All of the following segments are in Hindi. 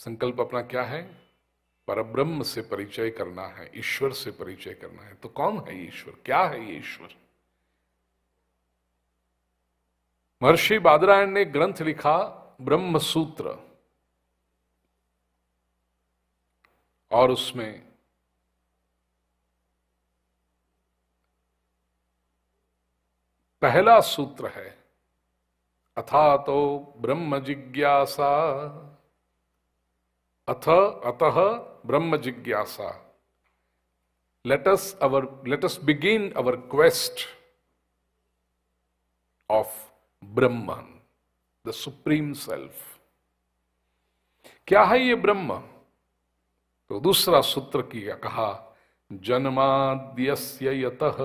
संकल्प अपना क्या है? परब्रह्म से परिचय करना है, ईश्वर से परिचय करना है। तो कौन है ये ईश्वर? क्या है ये ईश्वर? महर्षि बादरायण ने ग्रंथ लिखा ब्रह्म सूत्र, और उसमें पहला सूत्र है अथातो ब्रह्म जिज्ञासा, अतः ब्रह्म जिज्ञासा। Let us begin our quest of Brahman, the Supreme Self. क्या है ये ब्रह्म? तो दूसरा सूत्र किया कहा जन्माद्यस्य यतः।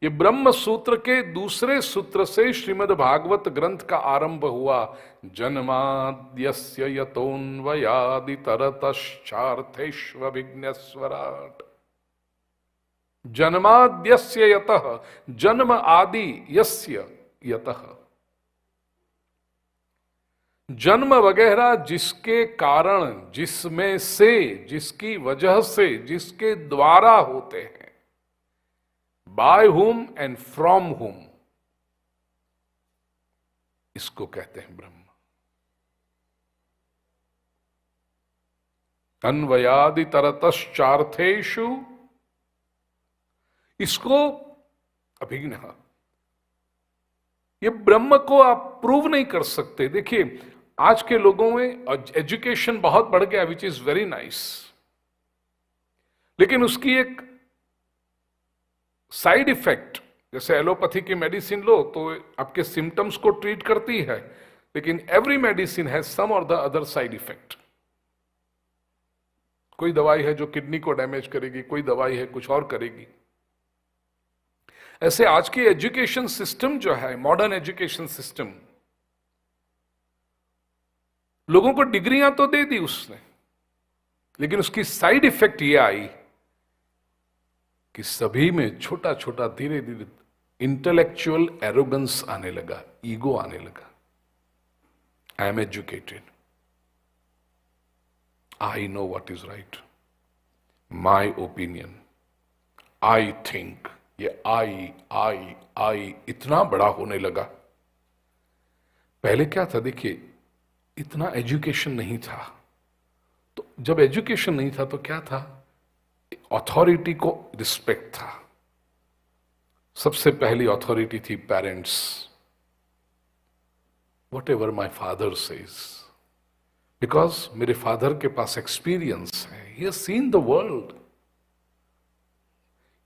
ये ब्रह्म सूत्र के दूसरे सूत्र से श्रीमद् भागवत ग्रंथ का आरंभ हुआ। जन्माद्यस्य यतोऽन्वयादितरतश्चार्थेष्वभिज्ञस्वराट्। जन्माद्यस्य यतः, जन्म आदि यस्य यतः, जन्म वगैरह जिसके कारण, जिसमें से, जिसकी वजह से, जिसके द्वारा होते हैं, बाय हुम एंड फ्रॉम हुम, इसको कहते हैं ब्रह्म। अन्वयादि तरतश्चार्थेषु, इसको अभिज्ञ। ये ब्रह्म को आप प्रूव नहीं कर सकते। देखिए आज के लोगों में एजुकेशन बहुत बढ़ गया, विच इज वेरी नाइस, लेकिन उसकी एक साइड इफेक्ट, जैसे एलोपैथी की मेडिसिन लो तो आपके सिम्टम्स को ट्रीट करती है, लेकिन एवरी मेडिसिन हैज सम और द अदर साइड इफेक्ट। कोई दवाई है जो किडनी को डैमेज करेगी, कोई दवाई है कुछ और करेगी। ऐसे आज के एजुकेशन सिस्टम जो है, मॉडर्न एजुकेशन सिस्टम, लोगों को डिग्रियां तो दे दी उसने, लेकिन उसकी साइड इफेक्ट ये आई कि सभी में छोटा छोटा धीरे धीरे इंटेलेक्चुअल एरोगेंस आने लगा, ईगो आने लगा। I am educated, I know what is right, my opinion, I think. ये आई इतना बड़ा होने लगा। पहले क्या था? देखिए इतना एजुकेशन नहीं था, तो जब एजुकेशन नहीं था तो क्या था? अथॉरिटी को रिस्पेक्ट था। सबसे पहली अथॉरिटी थी parents. What ever my father says, because मेरे फादर के पास एक्सपीरियंस है, he has seen the world.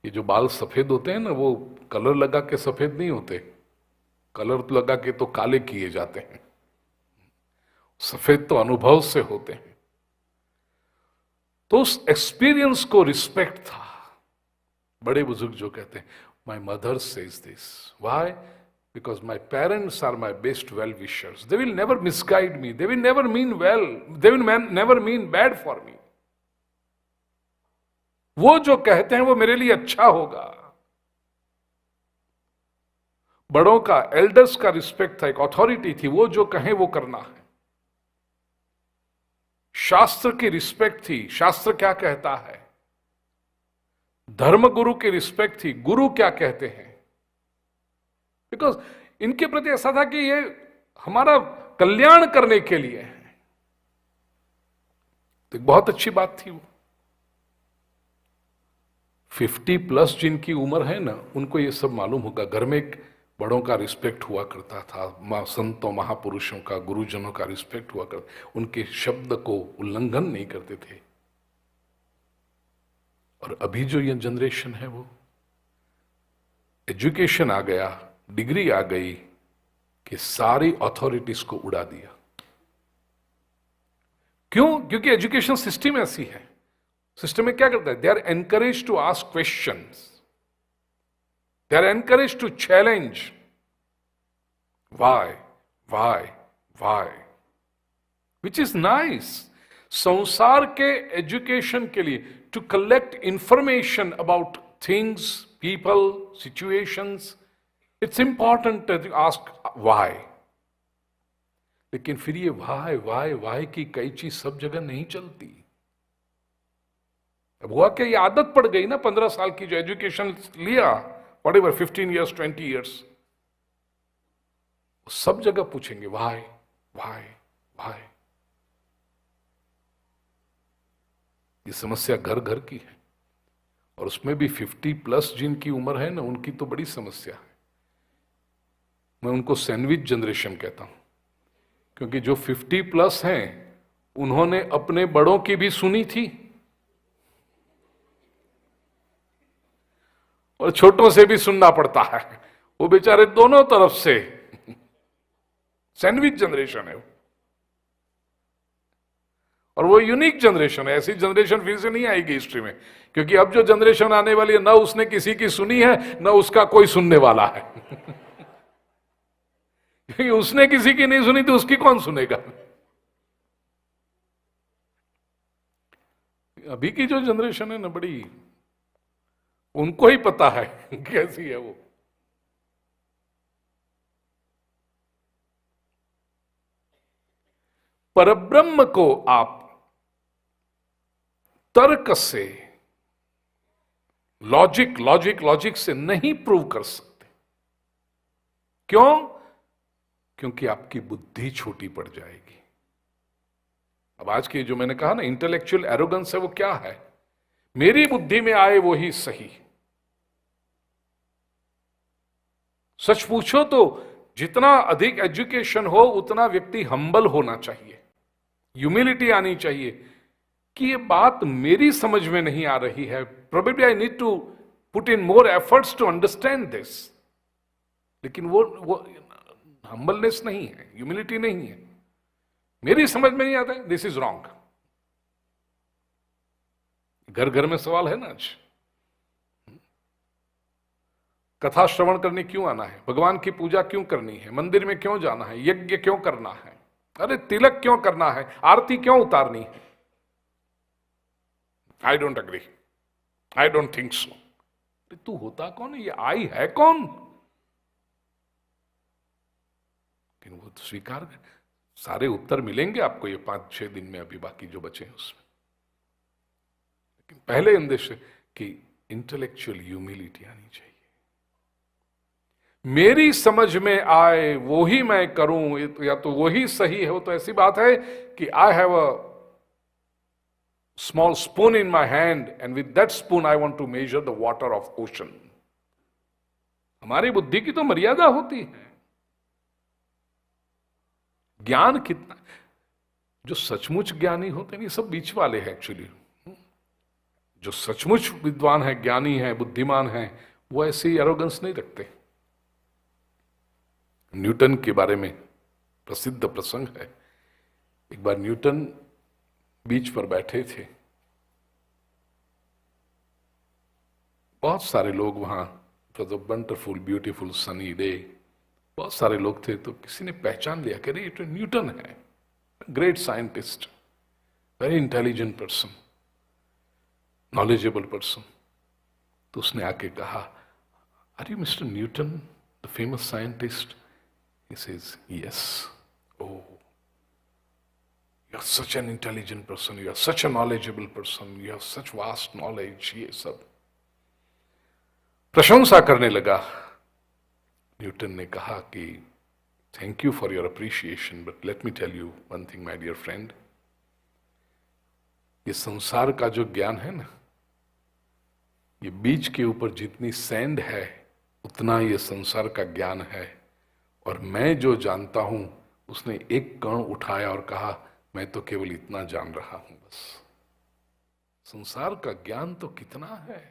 ये जो बाल सफेद होते हैं ना, वो कलर लगा के सफेद नहीं होते, कलर तो लगा के तो काले किए जाते हैं। सफेद तो अनुभव से होते हैं। तो उस एक्सपीरियंस को रिस्पेक्ट था। बड़े बुजुर्ग जो कहते हैं my mother says this, why? Because my parents are my best well wishers, they will never misguide me, they will never mean well, they will never mean bad for me. वो जो कहते हैं वो मेरे लिए अच्छा होगा। बड़ों का, एल्डर्स का रिस्पेक्ट था, एक अथॉरिटी थी, वो जो कहें वो करना है। शास्त्र की रिस्पेक्ट थी, शास्त्र क्या कहता है। धर्म गुरु की रिस्पेक्ट थी, गुरु क्या कहते हैं। बिकॉज इनके प्रति ऐसा था कि ये हमारा कल्याण करने के लिए है। तो एक बहुत अच्छी बात थी वो। 50+ जिनकी उम्र है ना, उनको ये सब मालूम होगा। घर में एक बड़ों का रिस्पेक्ट हुआ करता था, संतों महापुरुषों का, गुरुजनों का रिस्पेक्ट हुआ करता, उनके शब्द को उल्लंघन नहीं करते थे। और अभी जो ये जनरेशन है, वो एजुकेशन आ गया, डिग्री आ गई कि सारी अथॉरिटीज को उड़ा दिया। क्यों? क्योंकि एजुकेशन सिस्टम ऐसी है। सिस्टम में क्या करता है? They are encourage to ask questions, they are encouraged to challenge. Why? Which is nice. संसार के एजुकेशन के लिए, to collect information about things, people, situations, it's important to ask why. लेकिन फिर ये वाह वाह वाह की कैची सब जगह नहीं चलती। अब हुआ क्या, ये आदत पड़ गई ना, 15 साल की जो एजुकेशन लिया, व्हाटएवर 15 इयर्स 20 इयर्स, सब जगह पूछेंगे वाह वाह वाह। ये समस्या घर घर की है, और उसमें भी 50+ जिनकी उम्र है ना, उनकी तो बड़ी समस्या है। मैं उनको सैंडविच जनरेशन कहता हूं, क्योंकि जो 50+ हैं उन्होंने अपने बड़ों की भी सुनी थी और छोटों से भी सुनना पड़ता है। वो बेचारे दोनों तरफ से सैंडविच जनरेशन है, और वो यूनिक जनरेशन है। ऐसी जनरेशन फिर से नहीं आएगी हिस्ट्री में, क्योंकि अब जो जनरेशन आने वाली है, ना उसने किसी की सुनी है, ना उसका कोई सुनने वाला है। क्योंकि उसने किसी की नहीं सुनी तो उसकी कौन सुनेगा। अभी की जो जनरेशन है ना, बड़ी, उनको ही पता है कैसी है वो। परब्रह्म को आप तर्क से, लॉजिक से नहीं प्रूव कर सकते। क्यों? क्योंकि आपकी बुद्धि छोटी पड़ जाएगी। अब आज की जो मैंने कहा ना इंटेलेक्चुअल एरोगेंस है, वो क्या है? मेरी बुद्धि में आए वो ही सही। सच पूछो तो जितना अधिक एजुकेशन हो उतना व्यक्ति हम्बल होना चाहिए, ह्यूमिलिटी आनी चाहिए कि ये बात मेरी समझ में नहीं आ रही है, probably I need to put in more efforts to understand this. लेकिन वो हम्बलनेस नहीं है, ह्यूमिलिटी नहीं है। मेरी समझ में नहीं आता है, दिस इज रॉन्ग। घर घर में सवाल है ना आज। कथा श्रवण करने क्यों आना है? भगवान की पूजा क्यों करनी है? मंदिर में क्यों जाना है? यज्ञ क्यों करना है? अरे तिलक क्यों करना है? आरती क्यों उतारनी है? I don't agree, I don't think so. तू होता कौन है? ये आई है कौन? लेकिन वो तो स्वीकार कर, सारे उत्तर मिलेंगे आपको ये 5-6 दिन में, अभी बाकी जो बचे हैं उसमें। लेकिन पहले अंदेश कि इंटेलेक्चुअल ह्यूमिलिटी आनी चाहिए। मेरी समझ में आए वो ही मैं करूं, या तो वही सही है। वो तो ऐसी बात है कि I have a small spoon in my hand and with that spoon I want to measure the water of ocean. हमारी बुद्धि की तो मर्यादा होती है। ज्ञान कितना, जो सचमुच ज्ञानी होते हैं, ये सब बीच वाले हैं एक्चुअली। जो सचमुच विद्वान है, ज्ञानी है, बुद्धिमान है, वो ऐसी एरोगेंस नहीं रखते। न्यूटन के बारे में प्रसिद्ध प्रसंग है। एक बार न्यूटन बीच पर बैठे थे, बहुत सारे लोग वहां, it was a wonderful beautiful sunny day, बहुत सारे लोग थे। तो किसी ने पहचान लिया कि ये तो न्यूटन है, great scientist, very intelligent person, knowledgeable person. तो उसने आके कहा, are you mister Newton, the famous scientist? He says, yes. Oh, you're such an intelligent person, you're such a knowledgeable person, you have such vast knowledge, ये सब प्रशंसा करने लगा। न्यूटन ने कहा कि thank you for your appreciation, but let me tell you one thing my dear friend, ये संसार का जो ज्ञान है ना, ये बीच के ऊपर जितनी सैंड है उतना ये संसार का ज्ञान है। और मैं जो जानता हूं, उसने एक कण उठाया और कहा मैं तो केवल इतना जान रहा हूं बस। संसार का ज्ञान तो कितना है।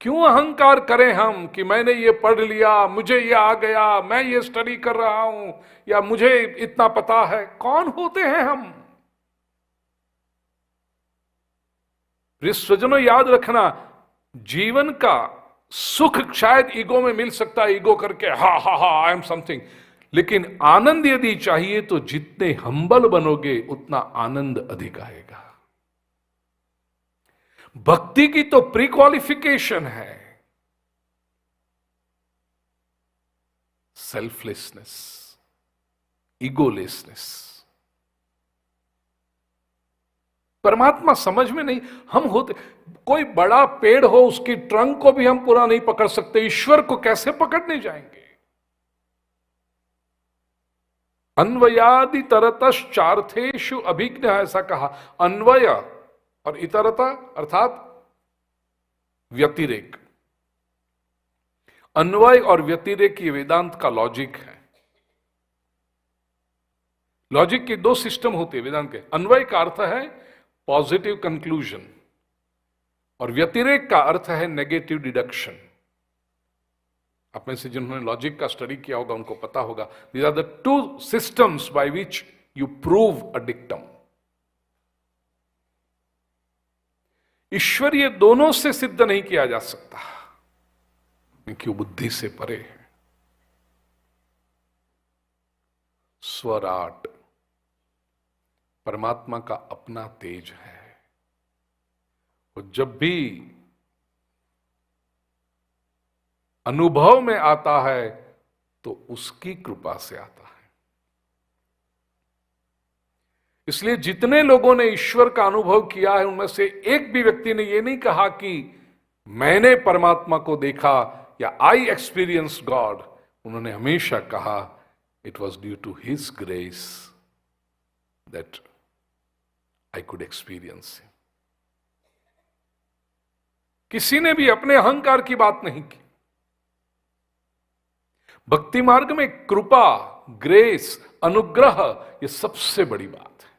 क्यों अहंकार करें हम कि मैंने ये पढ़ लिया, मुझे ये आ गया, मैं ये स्टडी कर रहा हूं, या मुझे इतना पता है। कौन होते हैं हम? स्वजनों, याद रखना, जीवन का सुख शायद ईगो में मिल सकता है, ईगो करके हा हा हा आई एम समथिंग, लेकिन आनंद यदि चाहिए तो जितने हम्बल बनोगे उतना आनंद अधिक आएगा। भक्ति की तो प्री क्वालिफिकेशन है सेल्फलेसनेस, ईगोलेसनेस। परमात्मा समझ में नहीं, हम होते, कोई बड़ा पेड़ हो उसकी ट्रंक को भी हम पूरा नहीं पकड़ सकते, ईश्वर को कैसे पकड़ने जाएंगे? अन्वयादि तरतश्चार्थेषु अभिज्ञ, ऐसा कहा। अन्वय और इतरता अर्थात व्यतिरेक। अन्वय और व्यतिरेक ये वेदांत का लॉजिक है। लॉजिक के दो सिस्टम होते हैं वेदांत के। अन्वय का अर्थ है पॉजिटिव कंक्लूजन और व्यतिरेक का अर्थ है नेगेटिव डिडक्शन। आप में से जिन्होंने लॉजिक का स्टडी किया होगा उनको पता होगा, these are the two systems by which you prove a dictum. ईश्वरीय दोनों से सिद्ध नहीं किया जा सकता क्योंकि वो बुद्धि से परे है। स्वराट परमात्मा का अपना तेज है। और जब भी अनुभव में आता है तो उसकी कृपा से आता है। इसलिए जितने लोगों ने ईश्वर का अनुभव किया है उनमें से एक भी व्यक्ति ने यह नहीं कहा कि मैंने परमात्मा को देखा या आई एक्सपीरियंस गॉड। उन्होंने हमेशा कहा it was due to his grace that I could experience him. किसी ने भी अपने अहंकार की बात नहीं की। भक्ति मार्ग में कृपा, ग्रेस, अनुग्रह ये सबसे बड़ी बात है।